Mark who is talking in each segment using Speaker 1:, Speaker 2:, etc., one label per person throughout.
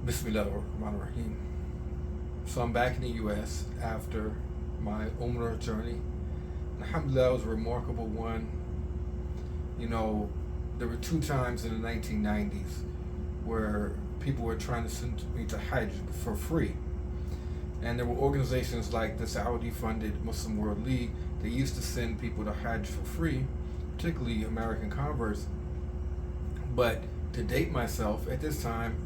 Speaker 1: Bismillahirrahmanirrahim. So I'm back in the U.S. after my Umrah journey. Alhamdulillah, it was a remarkable one. You know, there were two times in the 1990s where people were trying to send me to Hajj for free. And there were organizations like the Saudi-funded Muslim World League that used to send people to Hajj for free, particularly American converts. But to date myself, at this time,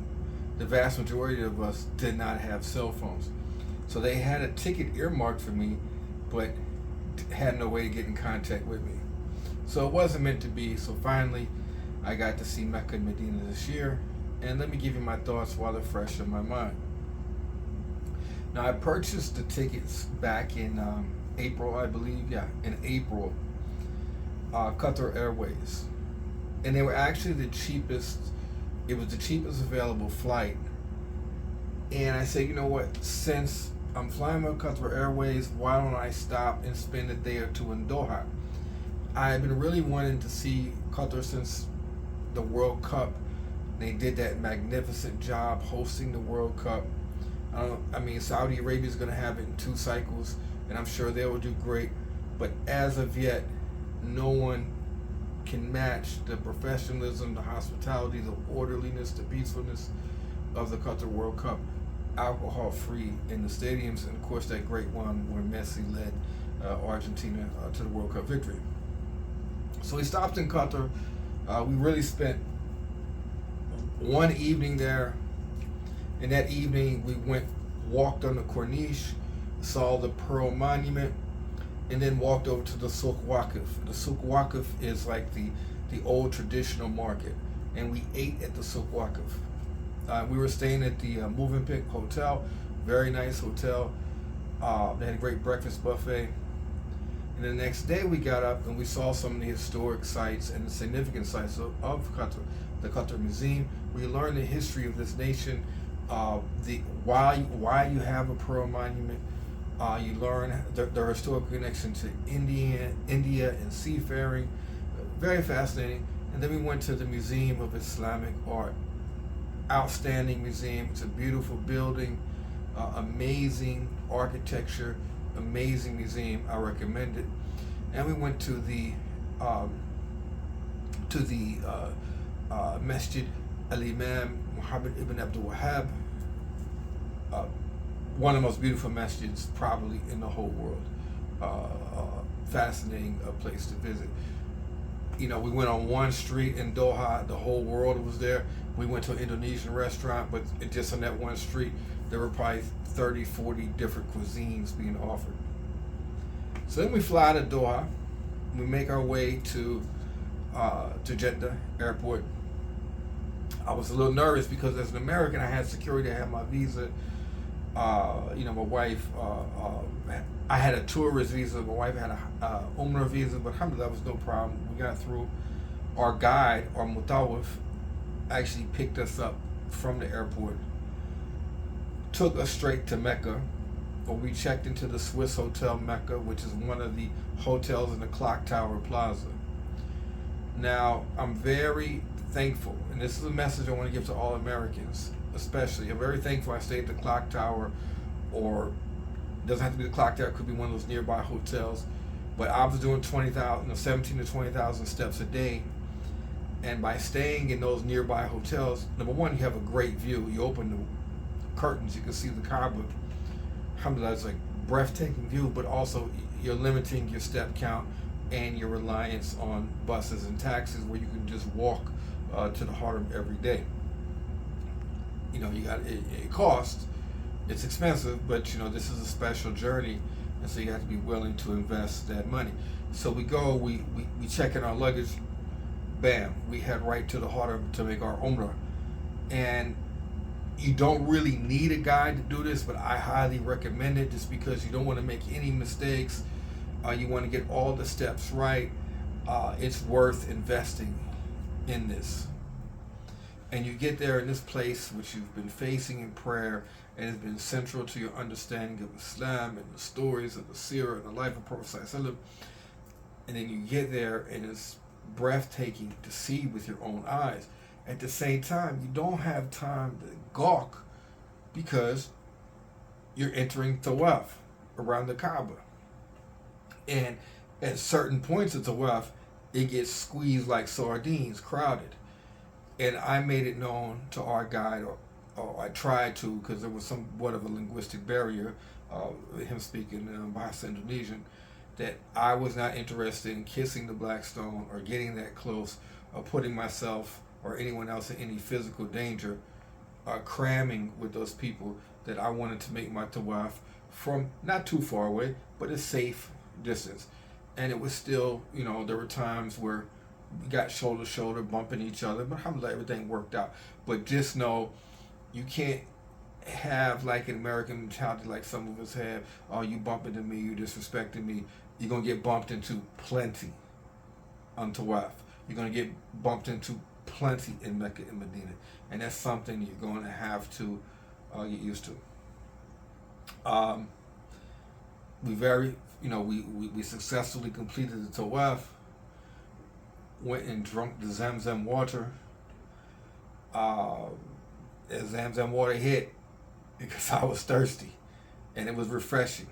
Speaker 1: the vast majority of us did not have cell phones. So they had a ticket earmarked for me, but had no way to get in contact with me. So it wasn't meant to be. So finally, I got to see Mecca and Medina this year. And let me give you my thoughts while they're fresh in my mind. Now, I purchased the tickets back in April, I believe. Yeah, in April, Qatar Airways. And they were actually the cheapest. It was the cheapest available flight. And I said, you know what, since I'm flying with Qatar Airways, why don't I stop and spend a day or two in Doha? I've been really wanting to see Qatar since the World Cup. They did that magnificent job hosting the World Cup. I mean, Saudi Arabia is going to have it in 2 cycles, and I'm sure they will do great. But as of yet, no one can match the professionalism, the hospitality, the orderliness, the peacefulness of the Qatar World Cup, alcohol-free in the stadiums, and of course that great one where Messi led Argentina to the World Cup victory. So we stopped in Qatar. We really spent one evening there. And that evening we walked on the Corniche, saw the Pearl Monument, and then walked over to the Souk Waqif. The Souk Waqif is like the old traditional market, and we ate at the Souk Waqif. We were staying at the Movenpick Hotel, very nice hotel. They had a great breakfast buffet. And the next day we got up and we saw some of the historic sites and the significant sites of Qatar, the Qatar Museum. We learned the history of this nation, why you have a Pearl Monument. You learn the historical connection to India and seafaring. Very fascinating. And then we went to the Museum of Islamic Art. Outstanding museum. It's a beautiful building, amazing architecture, amazing museum. I recommend it. And we went to the Masjid Al-Imam Muhammad ibn Abdul Wahhab, one of the most beautiful masjids probably in the whole world. Fascinating place to visit. You know, we went on one street in Doha, the whole world was there. We went to an Indonesian restaurant, but just on that one street, there were probably 30, 40 different cuisines being offered. So then we fly to Doha. We make our way to Jeddah airport. I was a little nervous because as an American, I had security, I had my visa. My wife, I had a tourist visa. My wife had a Umrah visa, but alhamdulillah, that was no problem. We got through. Our guide, our mutawif, actually picked us up from the airport, took us straight to Mecca, where we checked into the Swiss Hotel Mecca, which is one of the hotels in the Clock Tower Plaza. Now, I'm very thankful, and this is a message I want to give to all Americans, especially. I'm very thankful I stayed at the Clock Tower, or it doesn't have to be the Clock Tower, it could be one of those nearby hotels. But I was doing 17 to 20,000 steps a day, and by staying in those nearby hotels, number one, you have a great view. You open the curtains, you can see the Kaaba. Alhamdulillah, it's like breathtaking view, but also you're limiting your step count and your reliance on buses and taxis where you can just walk to the Haram every day. You know, it costs, it's expensive, but this is a special journey, and so you have to be willing to invest that money. So we go, we check in our luggage, bam, we head right to the Haram to make our Umrah. And you don't really need a guide to do this, but I highly recommend it just because you don't want to make any mistakes. You want to get all the steps right. It's worth investing in this. And you get there in this place which you've been facing in prayer and has been central to your understanding of Islam and the stories of the seerah and the life of Prophet ﷺ. And then you get there and it's breathtaking to see with your own eyes. At the same time, you don't have time to gawk because you're entering Tawaf around the Kaaba. And at certain points of Tawaf, it gets squeezed like sardines, crowded. And I made it known to our guide, or I tried to, because there was somewhat of a linguistic barrier, him speaking Bahasa Indonesian, that I was not interested in kissing the black stone or getting that close or putting myself or anyone else in any physical danger, cramming with those people, that I wanted to make my tawaf from not too far away, but a safe distance. And it was still, there were times where we got shoulder to shoulder, bumping each other, but alhamdulillah, everything worked out. But just know, you can't have like an American mentality like some of us have. Oh, you bumping into me, you disrespecting me. You're going to get bumped into plenty on Tawaf. You're going to get bumped into plenty in Mecca and Medina. And that's something you're going to have to get used to. We successfully completed the Tawaf, went and drunk the Zamzam water. As Zamzam water hit, because I was thirsty, and it was refreshing,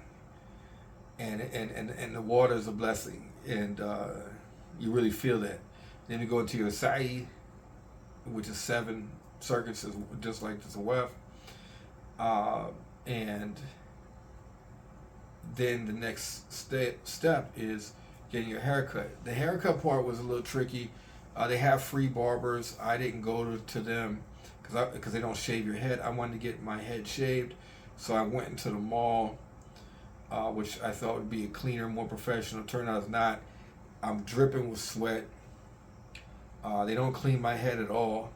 Speaker 1: and the water is a blessing, and you really feel that. Then you go into your sa'i, which is 7 circuits, just like the Tawaf, and then the next step is getting your haircut. The haircut part was a little tricky. They have free barbers. I didn't go to them because they don't shave your head. I wanted to get my head shaved, so I went into the mall, which I thought would be a cleaner, more professional. Turned out it's not. I'm dripping with sweat. They don't clean my head at all.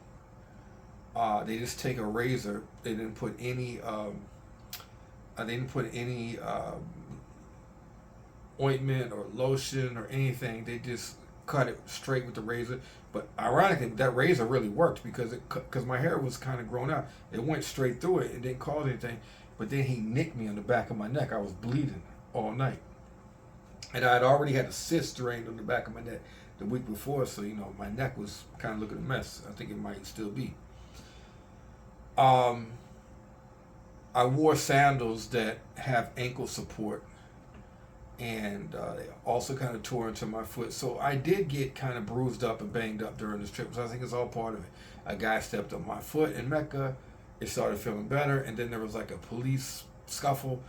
Speaker 1: They just take a razor. They didn't put any. Ointment or lotion or anything. They just cut it straight with the razor. But ironically, that razor really worked because my hair was kind of grown out. It went straight through it and didn't cause anything. But then he nicked me on the back of my neck. I was bleeding all night, and I had already had a cyst drained on the back of my neck the week before. So my neck was kind of looking a mess. I think it might still be. I wore sandals that have ankle support, and they also kind of tore into my foot. So I did get kind of bruised up and banged up during this trip. So I think it's all part of it. A guy stepped on my foot in Mecca. It started feeling better, and then there was like a police scuffle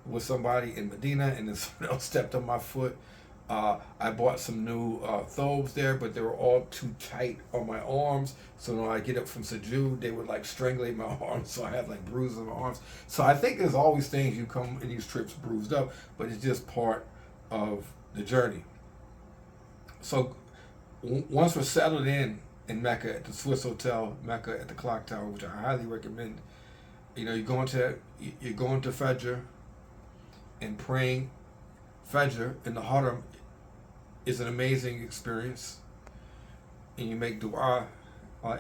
Speaker 1: with somebody in Medina, and then someone else stepped on my foot. I bought some new thobes there, but they were all too tight on my arms. So when I get up from sujood, they would like strangulate my arms. So I had like bruises on my arms. So I think there's always things you come in these trips bruised up, but it's just part of the journey. So once we're settled in Mecca at the Swiss Hotel, Mecca at the Clock Tower, which I highly recommend, you're going to Fajr, and praying Fajr in the Haram is an amazing experience, and you make dua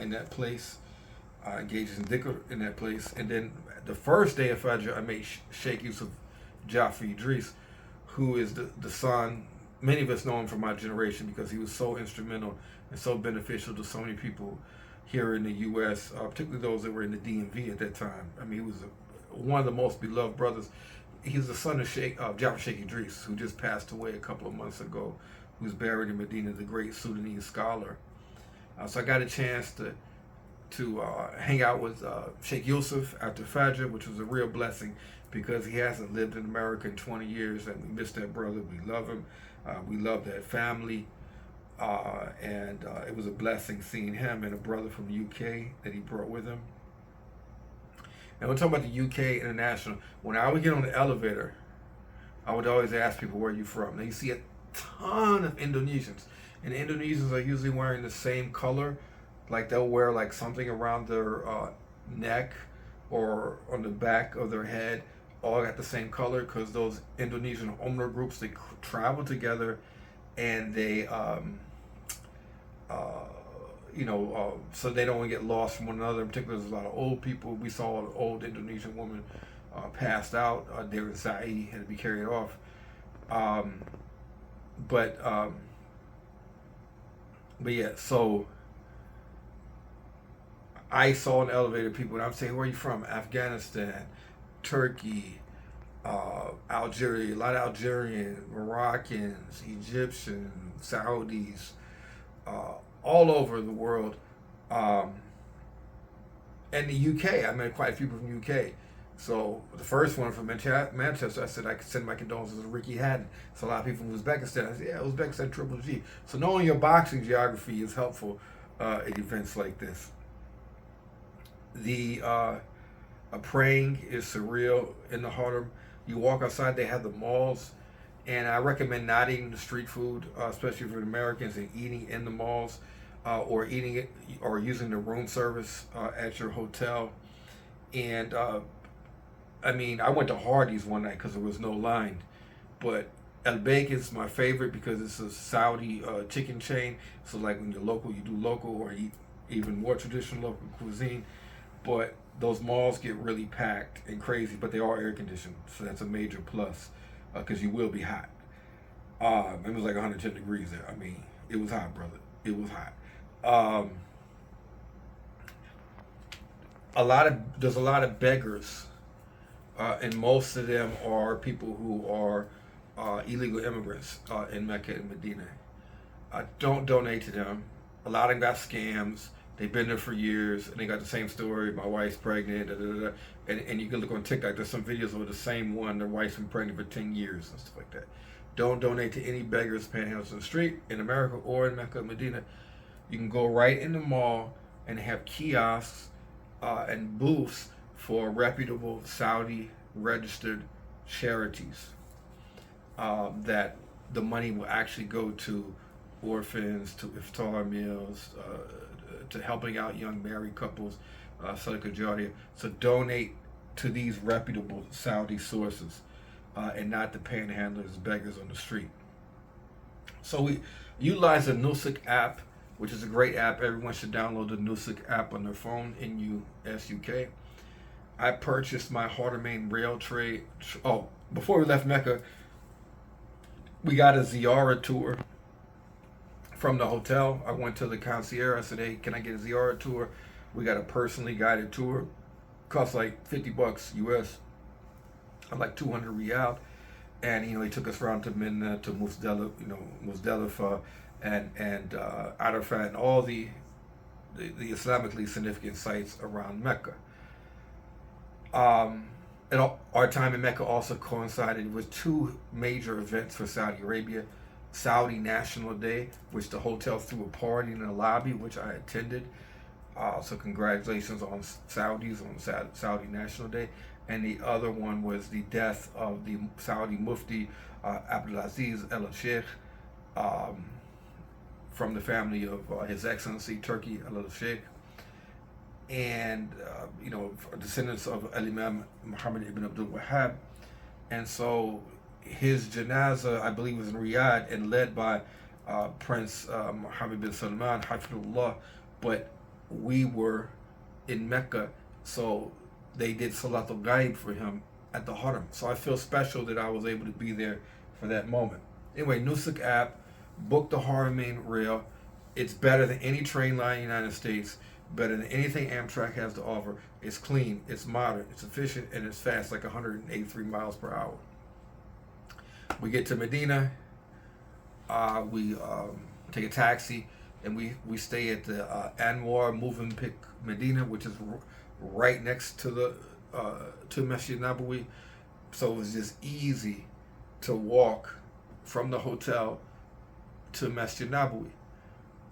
Speaker 1: in that place, engages in dhikr in that place. And then the first day of Fajr, I met Sheikh Yusuf Jafri Idris, who is the son. Many of us know him from my generation because he was so instrumental and so beneficial to so many people here in the U.S., particularly those that were in the DMV at that time. I mean, he was one of the most beloved brothers. He's the son of Jafar Sheikh Idris, who just passed away a couple of months ago, who's buried in Medina, the great Sudanese scholar. So I got a chance to hang out with Sheikh Yusuf after Fajr, which was a real blessing because he hasn't lived in America in 20 years, and we miss that brother. We love him. We love that family. And it was a blessing seeing him and a brother from the UK that he brought with him. And we're talking about the UK International. When I would get on the elevator, I would always ask people, where are you from? Now you see a ton of Indonesians. And the Indonesians are usually wearing the same color. Like they'll wear like something around their neck or on the back of their head. All got the same color because those Indonesian Umrah groups, they travel together and they so they don't get lost from one another. In particular, there's a lot of old people. We saw an old Indonesian woman passed out there in Sa'i, had to be carried off. But yeah, so I saw in the elevator people, and I'm saying, where are you from? Afghanistan, Turkey, Algeria, a lot of Algerians, Moroccans, Egyptians, Saudis, uh, all over the world. Um, and the UK, I met quite a few people from the UK. So the first one from Manchester, I said I could send my condolences to Ricky Hatton. So a lot of people from Uzbekistan, I said, yeah, Uzbekistan Triple G. So knowing your boxing geography is helpful at events like this. The praying is surreal in the Harlem. You walk outside, they have the malls, and I recommend not eating the street food, especially for Americans, and eating in the malls, or eating it or using the room service at your hotel. And I mean, I went to Hardee's one night because there was no line, but El Bake is my favorite because it's a Saudi chicken chain. So like when you're local, you do local or eat even more traditional local cuisine. But those malls get really packed and crazy, but they are air conditioned, so that's a major plus because you will be hot. It was like 110 degrees there. I mean, it was hot, brother. It was hot. Um, there's a lot of beggars, and most of them are people who are illegal immigrants in Mecca and Medina. Don't donate to them. A lot of them got scams. They've been there for years, and they got the same story. My wife's pregnant, da, da, da. And you can look on TikTok. There's some videos of the same one. Their wife's been pregnant for 10 years and stuff like that. Don't donate to any beggars panhandles in the street in America or in Mecca and Medina. You can go right in the mall and have kiosks and booths for reputable Saudi registered charities that the money will actually go to orphans, to iftar meals, to helping out young married couples, Sadaqah Jariyah. So donate to these reputable Saudi sources and not the panhandlers, beggars on the street. So we utilize the Nusuk app, which is a great app. Everyone should download the Nusuk app on their phone, NUSUK. I purchased my Harlemain rail trade. Oh, before we left Mecca, we got a Ziyara tour from the hotel. I went to the concierge. I said, hey, can I get a Ziyara tour? We got a personally guided tour. Cost like $50 US. I'm like 200 Riyal. And, he took us around to Minna, to Muzdalifah, and Arafat, and all the Islamically significant sites around Mecca. And our time in Mecca also coincided with two major events for Saudi Arabia. Saudi National Day, which the hotel threw a party in the lobby, which I attended. So congratulations on Saudis on Saudi National Day. And the other one was the death of the Saudi Mufti Abdulaziz El Sheikh, from the family of His Excellency Turkey El Sheikh, and descendants of Al Imam Muhammad ibn Abdul Wahhab. And so his janazah, I believe, was in Riyadh and led by Prince Mohammed bin Salman, Hafidullah, but we were in Mecca, so they did Salatul Ghaib for him at the Haram. So I feel special that I was able to be there for that moment. Anyway, Nusuk app, book the Haramain Rail. It's better than any train line in the United States, better than anything Amtrak has to offer. It's clean, it's modern, it's efficient, and it's fast, like 183 miles per hour. We get to Medina, we take a taxi, and we stay at the Anwar Movenpick Medina, which is right next to the to Masjid Nabawi. So it was just easy to walk from the hotel to Masjid Nabawi.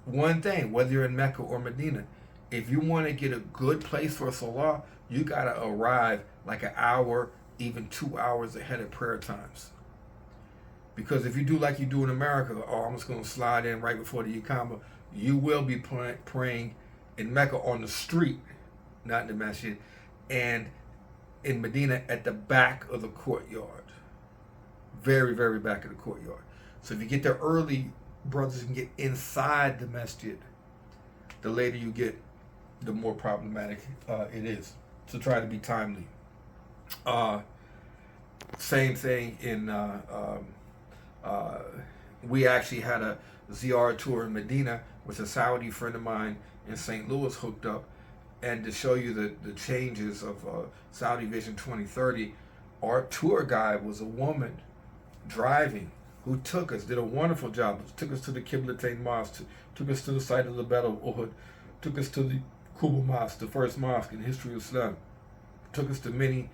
Speaker 1: One thing, whether you're in Mecca or Medina, if you want to get a good place for Salah, you gotta arrive like an hour, even 2 hours ahead of prayer times. Because if you do like you do in America, I'm just going to slide in right before the Iqamah, you will be praying in Mecca on the street, not in the masjid, and in Medina at the back of the courtyard. Very, very back of the courtyard. So if you get there early, brothers can get inside the masjid. The later you get, the more problematic it is. So try to be timely. Same thing in... we actually had a Ziyara tour in Medina with a Saudi friend of mine in St. Louis hooked up, And to show you the changes of Saudi Vision 2030, our tour guide was a woman driving who took us, did a wonderful job, took us to the Qiblatain Mosque, took us to the site of the Battle of Uhud, took us to the Quba Mosque, the first mosque in the history of Islam, took us to many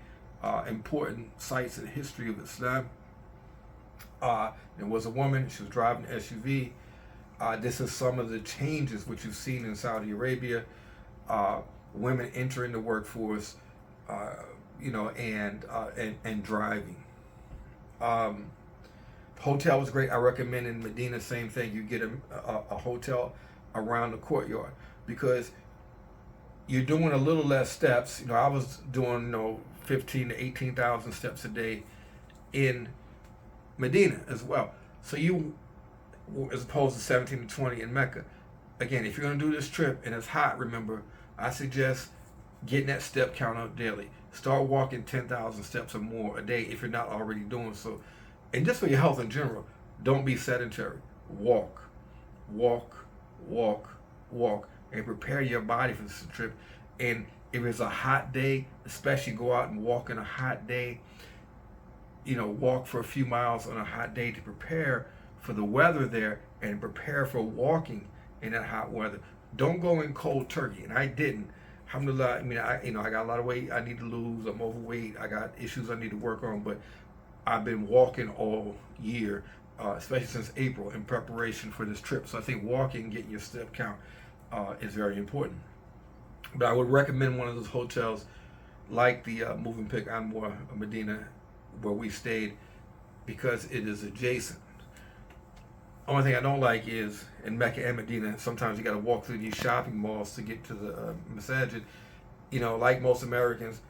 Speaker 1: important sites in the history of Islam. There was a woman, she was driving an SUV. This is some of the changes which you've seen in Saudi Arabia. Women entering the workforce, and driving. Hotel was great. I recommend in Medina, same thing. You get a hotel around the courtyard because you're doing a little less steps. I was doing 15 to 18,000 steps a day in Medina as well. So you, as opposed to 17 to 20 in Mecca. Again, if you're going to do this trip and it's hot, remember, I suggest getting that step count up daily. Start walking 10,000 steps or more a day if you're not already doing so. And just for your health in general, don't be sedentary. Walk, walk, walk, walk, and prepare your body for this trip. And if it's a hot day, especially go out and walk in a hot day. Walk for a few miles on a hot day to prepare for the weather there and prepare for walking in that hot weather. Don't go in cold turkey, and I didn't. Alhamdulillah, I got a lot of weight I need to lose. I'm overweight. I got issues I need to work on, but I've been walking all year, especially since April, in preparation for this trip. So I think walking, getting your step count, is very important. But I would recommend one of those hotels, like the Moving Pick Anwar Medina, where we stayed, because it is adjacent. Only thing I don't like is in Mecca and Medina, sometimes you got to walk through these shopping malls to get to the masajid. Like most Americans,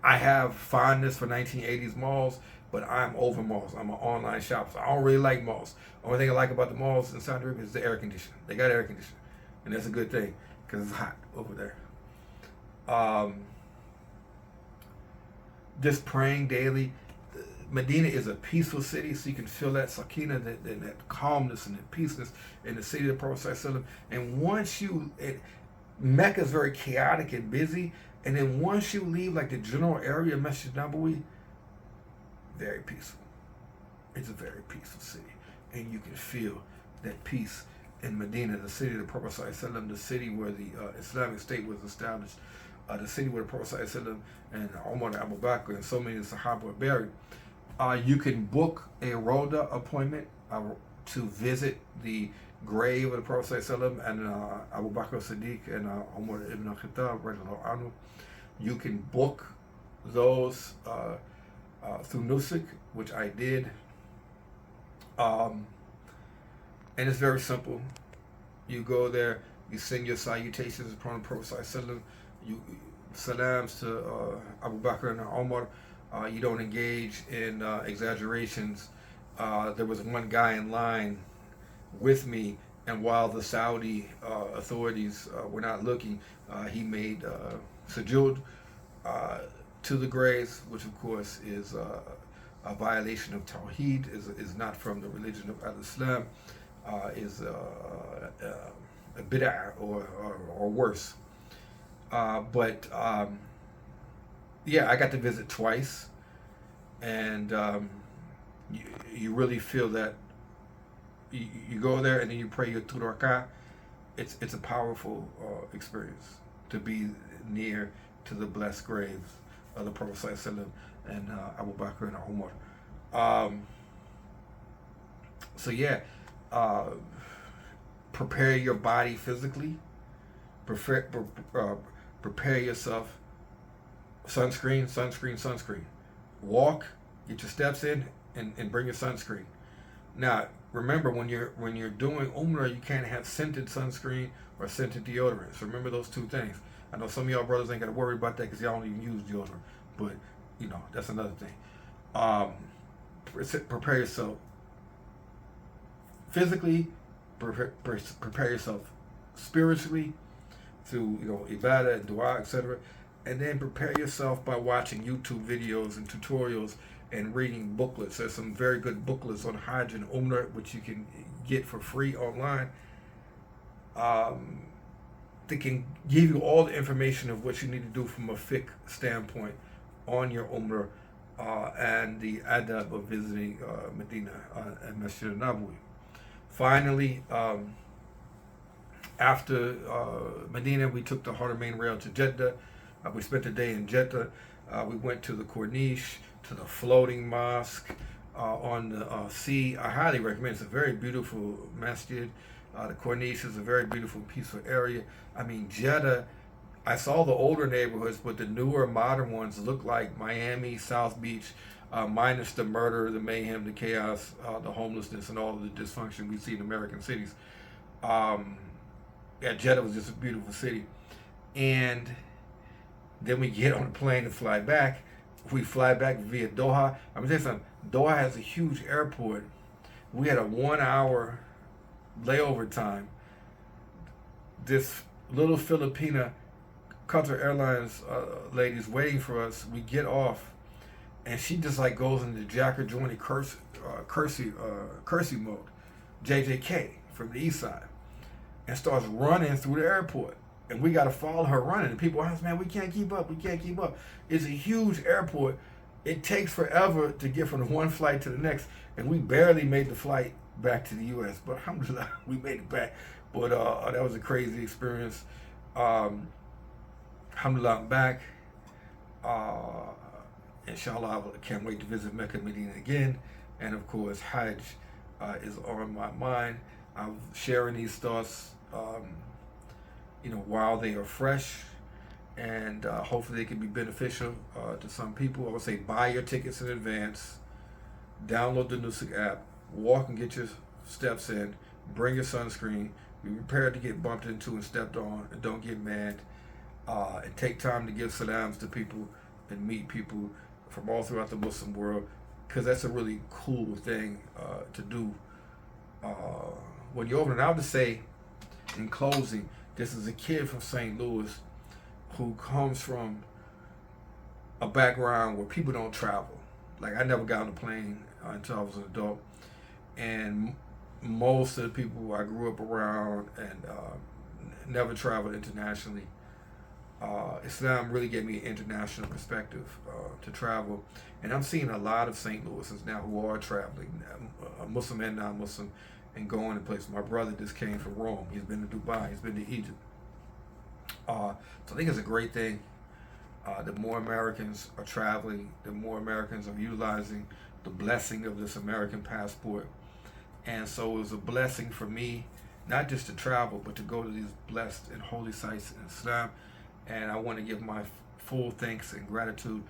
Speaker 1: I have fondness for 1980s malls, but I'm over malls. I'm an online shopper, so I don't really like malls. Only thing I like about the malls in Saudi Arabia is the air conditioning. They got air conditioning, and that's a good thing because it's hot over there. Just praying daily. Medina is a peaceful city, so you can feel that sakina, that calmness and that peaceness in the city of the Prophet ﷺ. And once Mecca is very chaotic and busy, and then once you leave like the general area of Masjid Nabawi, very peaceful. It's a very peaceful city, and you can feel that peace in Medina, the city of the Prophet ﷺ, the city where the Islamic State was established, the city where the Prophet ﷺ and Umar and Abu Bakr and so many of the Sahaba were buried. You can book a Roda appointment to visit the grave of the Prophet ﷺ and Abu Bakr Siddiq and Umar ibn Khattab radiallahu anhu. You can book those through Nusuk, which I did. And it's very simple. You go there, you send your salutations upon the Prophet ﷺ, you salams to Abu Bakr and Umar. You don't engage in exaggerations. There was one guy in line with me, and while the Saudi authorities were not looking, he made sujood to the graves, which of course is a violation of Tawheed, is not from the religion of Al-Islam, is a bid'ah or worse. Yeah, I got to visit twice, and you really feel that you go there and then you pray your 2 rak'ah. It's a powerful experience to be near to the blessed graves of the Prophet ﷺ and Abu Bakr and Umar. So yeah, prepare your body physically. Prepare yourself. Sunscreen. Walk, get your steps in, and bring your sunscreen. Now, remember, when you're doing Umrah, you can't have scented sunscreen or scented deodorants. Remember those two things. I know some of y'all brothers ain't got to worry about that because y'all don't even use deodorant, but that's another thing. Prepare yourself physically. Prepare yourself spiritually through ibadah and dua, etc. And then prepare yourself by watching YouTube videos and tutorials and reading booklets. There's some very good booklets on Hajj and Umrah, which you can get for free online. that can give you all the information of what you need to do from a fiqh standpoint on your Umrah and the adab of visiting Medina and Masjid al-Nabawi. Finally, after Medina, we took the Haramain rail to Jeddah. We spent the day in Jeddah. We went to the Corniche, to the floating mosque on the sea. I highly recommend it. It's a very beautiful masjid. The Corniche is a very beautiful, peaceful area. I mean, Jeddah, I saw the older neighborhoods, but the newer, modern ones look like Miami, South Beach, minus the murder, the mayhem, the chaos, the homelessness, and all of the dysfunction we see in American cities. Jeddah was just a beautiful city. And then we get on a plane to fly back. We fly back via Doha. I'm gonna tell you something. Doha has a huge airport. We had a 1 hour layover time. This little Filipina Qatar Airlines lady's waiting for us. We get off, and she just like goes into Jacker Journey Kersey mode, JJK from the east side, and starts running through the airport. And we got to follow her running. And people ask, man, we can't keep up. We can't keep up. It's a huge airport. It takes forever to get from one flight to the next. And we barely made the flight back to the U.S. But alhamdulillah, we made it back. But that was a crazy experience. Alhamdulillah, I'm back. Inshallah, I can't wait to visit Mecca and Medina again. And of course, Hajj is on my mind. I'm sharing these thoughts while they are fresh, and hopefully they can be beneficial to some people. I would say buy your tickets in advance, download the Nusuk app, walk and get your steps in, bring your sunscreen, be prepared to get bumped into and stepped on, and don't get mad, and take time to give salams to people and meet people from all throughout the Muslim world, because that's a really cool thing to do when you're over. And I'll just say, in closing, this is a kid from St. Louis who comes from a background where people don't travel. Like, I never got on a plane until I was an adult. And most of the people I grew up around and never traveled internationally. Islam really gave me an international perspective to travel. And I'm seeing a lot of St. Louisans now who are traveling, Muslim and non-Muslim, and going to places. My brother just came from Rome. He's been to Dubai. He's been to Egypt. So I think it's a great thing. The more Americans are traveling, the more Americans are utilizing the blessing of this American passport. And so it was a blessing for me, not just to travel, but to go to these blessed and holy sites in Islam. And I want to give my full thanks and gratitude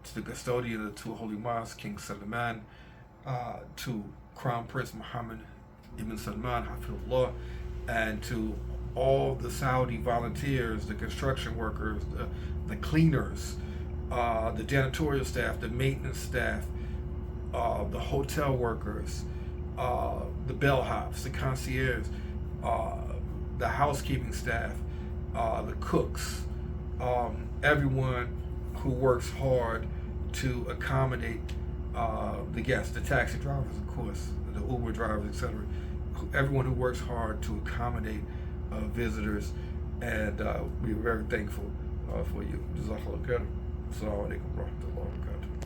Speaker 1: to the custodian of the two holy mosques, King Salman, to Crown Prince Mohammed Ibn Salman, Hafidullah, and to all the Saudi volunteers, the construction workers, the cleaners, the janitorial staff, the maintenance staff, the hotel workers, the bellhops, the concierge, the housekeeping staff, the cooks, everyone who works hard to accommodate the guests, the taxi drivers, of course, the Uber drivers, etc. Everyone who works hard to accommodate visitors, and we're very thankful for you. Jazakallah khair. Assalamu alaikum wa rahmatullahi wa barakatuh.